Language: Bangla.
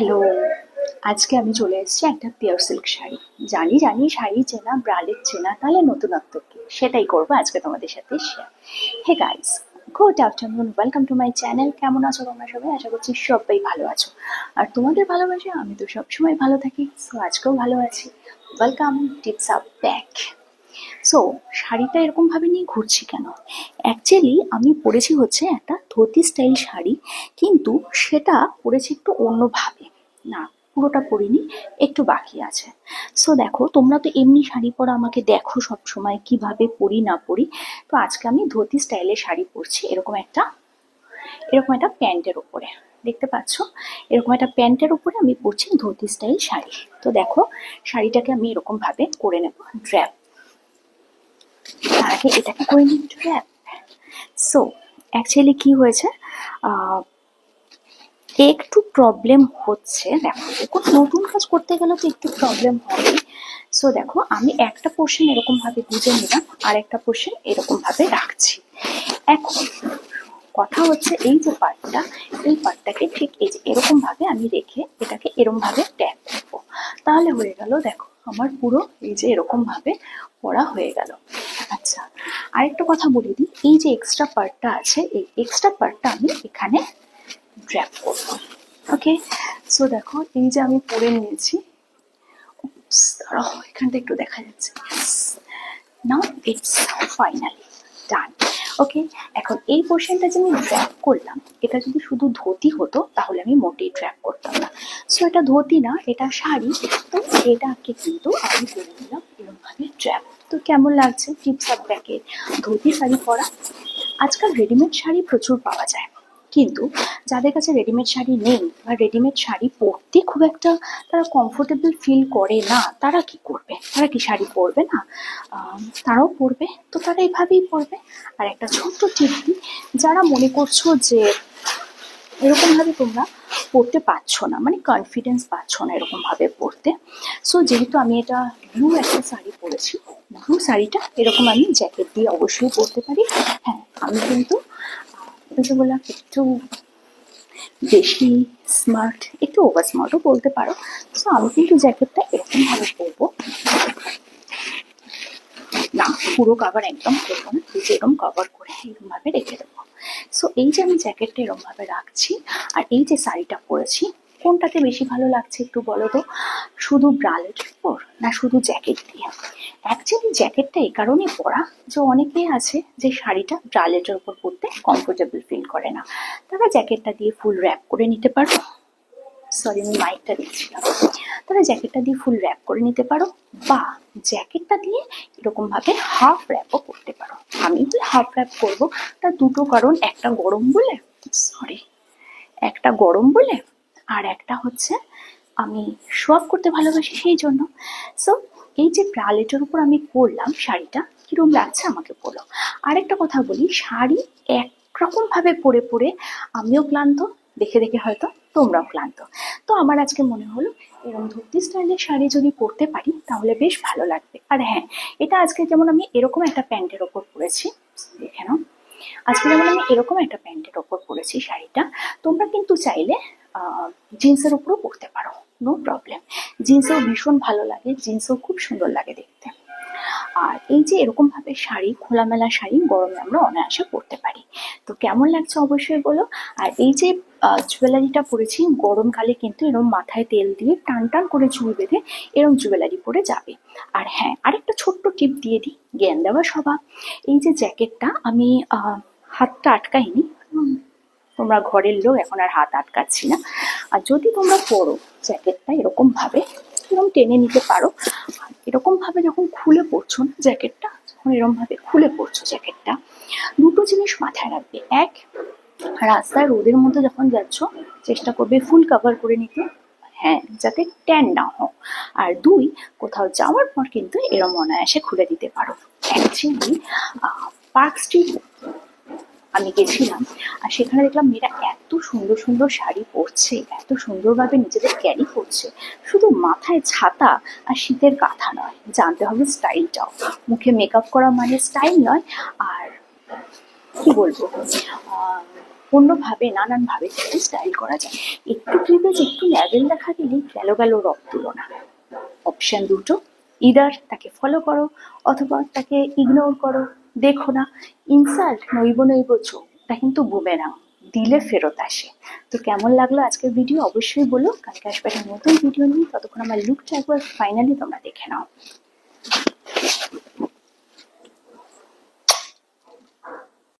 হ্যালো, আজকে আমি চলে এসেছি একটা পিওর সিল্ক শাড়ি। জানি জানি শাড়ি চেনা ব্রালেট চেনা, তাহলে নতুনত্ব কি সেটাই করবো আজকে তোমাদের সাথে share. Hey guys, good afternoon, welcome to my channel. কেমন আছো তোমরা সবাই? আশা করছি সবাই ভালো আছো, আর তোমাদের ভালোবাসা আমি তো সবসময় ভালো থাকি। সো আজকেও ভালো আছি। Welcome, tips up back. So শাড়িটা এরকম ভাবে নিয়ে ঘুরছি কেন? অ্যাকচুয়ালি আমি পরেছি হচ্ছে একটা ধুতি স্টাইল শাড়ি, কিন্তু সেটা পরেছি একটু অন্যভাবে। না, পুরোটা পরিনি, একটু বাকি আছে। সো দেখো, তোমরা তো এমনি শাড়ি পরা আমাকে দেখো সব সময় কিভাবে পরি না পরি। তো আজকে আমি ধুতি স্টাইলের শাড়ি পরছি, এরকম একটা প্যান্টের উপরে। দেখতে পাচ্ছ, এরকম একটা প্যান্টের উপরে আমি পরছি ধুতি স্টাইল শাড়ি। তো দেখো, শাড়িটাকে আমি এরকম ভাবে করে নেব ড্র্যাপ। তার আগে এটাকে করে নিই একটু র্যাপ। সো অ্যাকচুয়ালি কি হয়েছে, একটু প্রবলেম হচ্ছে। দেখো, নতুন কাজ করতে গেলে তো একটু প্রবলেম হবে। সো দেখো, আমি একটা পোর্শন এরকম ভাবে বুঝে নিলাম, আর একটা পোর্শন এরকম ভাবে রাখছি। এখন কথা হচ্ছে, এই যে পার্টটা, এই পার্টটাকে ঠিক এই যে এরকম ভাবে আমি রেখে এটাকে এরকম ভাবে ট্যাপ করবো। তাহলে হয়ে গেল, দেখো আমার পুরো এই যে এরকম ভাবে পড়া হয়ে গেল। আচ্ছা, আরেকটা কথা বলে দিই, এই যে এক্সট্রা পার্টটা আছে, এই এক্সট্রা পার্টটা আমি এখানে ড্র্যাপ করবো। ওকে, সো দেখো এই যে আমি পরে নিয়েছি। দাঁড়াও, এখানটা একটু দেখা যাচ্ছে। নাও ইটস ফাইনালি ডান। ওকে, এখন এই পোর্শনটা যে আমি ড্র্যাপ করলাম, এটা যদি শুধু ধুতি হতো তাহলে আমি মোটেই ড্র্যাপ করতাম না। সো এটা ধুতি না, এটা শাড়ি। তো এটাকে কিন্তু আমি করে নিলাম এরকম ভাবে ড্র্যাপ। তো কেমন লাগছে টিপস আপ ব্যাকের ধুতি শাড়ি পরা? আজকাল রেডিমেড শাড়ি প্রচুর পাওয়া যায়, কিন্তু যাদের কাছে রেডিমেড শাড়ি নেই বা রেডিমেড শাড়ি পরতে খুব একটা তারা কমফোর্টেবল ফিল করে না, তারা কি করবে? তারা কি শাড়ি পরবে না? তারাও পরবে, তো তারা এইভাবেই পরবে। আর একটা ছোট্ট টিপ দিই, যারা মনে করছো যে এরকমভাবে তোমরা পরতে পারছো না, মানে কনফিডেন্স পাচ্ছ না এরকমভাবে পরতে, সো যেহেতু আমি এটা ব্লু একটা শাড়ি পরেছি, ব্লু শাড়িটা এরকম আমি জ্যাকেট দিয়ে অবশ্যই পরতে পারি। হ্যাঁ, আমি কিন্তু যে বললাম একটু বেশি স্মার্ট, একটু ওভার স্মার্টও বলতে পারো। সো আমি কিন্তু জ্যাকেটটা এরকম ভাবে পরবো না, পুরো কভার একদম করবো না, এরকম কভার করে এরকম ভাবে রেখে দেবো। সো এই যে আমি জ্যাকেটটা এরকম ভাবে রাখছি, আর এই যে শাড়িটা পরেছি, কোনটাতে বেশি ভালো লাগছে একটু বলো তো? শুধু ব্রালেটের উপর না শুধু জ্যাকেট দিয়ে? অ্যাকচুয়ালি জ্যাকেটটা এই কারণে পরা যে অনেকেই আছে যে শাড়িটা ব্রালেটের উপর পরতে কমফোর্টেবল ফিল করে না, তারা জ্যাকেটটা দিয়ে ফুল র্যাপ করে নিতে পারো। সরি, আমি মাইকটা দিচ্ছিলাম। তারা জ্যাকেটটা দিয়ে ফুল র্যাপ করে নিতে পারো, বা জ্যাকেটটা দিয়ে এরকম ভাবে হাফ র্যাপও করতে পারো। আমি হাফ র্যাপ করবো, তার দুটো কারণ, একটা গরম বলে, সরি, একটা গরম বলে, আর একটা হচ্ছে আমি শো অফ করতে ভালোবাসি সেই জন্য। সো এই যে ব্রালেটের উপর আমি পরলাম শাড়িটা, কিরকম লাগছে আমাকে বলো। আরেকটা কথা বলি, শাড়ি একরকম ভাবে পরে পরে আমিও ক্লান্ত, দেখে দেখে হয়তো তোমরাও ক্লান্ত। তো আমার আজকে মনে হলো এরকম ধুতি স্টাইলের শাড়ি যদি পরতে পারি তাহলে বেশ ভালো লাগবে। আর হ্যাঁ, এটা আজকে যেমন আমি এরকম একটা প্যান্টের ওপর পরেছি, দেখে নাও। আজকে যেমন আমি এরকম একটা প্যান্টের ওপর পরেছি শাড়িটা, তোমরা কিন্তু চাইলে জিন্সের উপরও পরতে পারো, নো প্রবলেম। জিন্সেও ভীষণ ভালো লাগে, জিন্সেও খুব সুন্দর লাগে দেখতে। আর এই যে এরকম ভাবে শাড়ি, খোলামেলা শাড়ি গরমে আমরা অনায়াসে পরতে পারি। তো কেমন লাগছে অবশ্যই বলো। আর এই যে জুয়েলারিটা পরেছি, গরমকালে কিন্তু এরকম মাথায় তেল দিয়ে টান টান করে চুল বেঁধে এরকম জুয়েলারি পরে যাবে। আর হ্যাঁ, আরেকটা ছোট্ট টিপ দিয়ে দিই, জ্ঞান দেওয়া স্বভাব। এই যে জ্যাকেটটা আমি হাতটা আটকাইনি, তোমরা ঘরের লোক, এখন আর হাত আটকাচ্ছি না। আর যদি তোমরা পরো জ্যাকেটটা এরকম ভাবে, এরকম টেনে নিতে পারো। এরকম ভাবে যখন খুলে পড়ছো না জ্যাকেটটা, যখন এরকম ভাবে খুলে পড়ছো জ্যাকেটটা, দুটো জিনিস মাথায় রাখবে। এক, রাস্তায় রোদের মধ্যে যখন যাচ্ছ চেষ্টা করবে ফুল কভার করে নিতে, হ্যাঁ, যাতে ট্যান না হোক। আর দুই, কোথাও যাওয়ার পর কিন্তু এরম অনায়াসে খুলে দিতে পারো। অ্যাকচুয়ালি পার্ক স্ট্রিট আমি গেছিলাম, আর সেখানে দেখলাম মেয়েরা এত সুন্দর সুন্দর শাড়ি পরছে, এত সুন্দরভাবে নিজেদের ক্যারি করছে। শুধু মাথায় ছাতা আর শীতের কাঁথা নয়, জানতে হবে স্টাইলটাও। মুখে মেকআপ করা মানে স্টাইল নয়। আর কি বলবো, অন্যভাবে নানানভাবে কিন্তু স্টাইল করা যায়। একটু ক্লিভেজ একটু লেভেল দেখা গেলেই গেল রব তুলনা। অপশন দুটো, ইদার তাকে ফলো করো অথবা তাকে ইগনোর করো, দেখো না। ইনসাল্ট নইব চো, এটা কিন্তু বুমেরাং, দিলে ফেরত আসে। তো কেমন লাগলো আজকের ভিডিও অবশ্যই বলো। কালকে আসবে একটা নতুন ভিডিও নিয়ে, ততক্ষণ আমার লুকটা একবার ফাইনালি তোমরা দেখে নাও।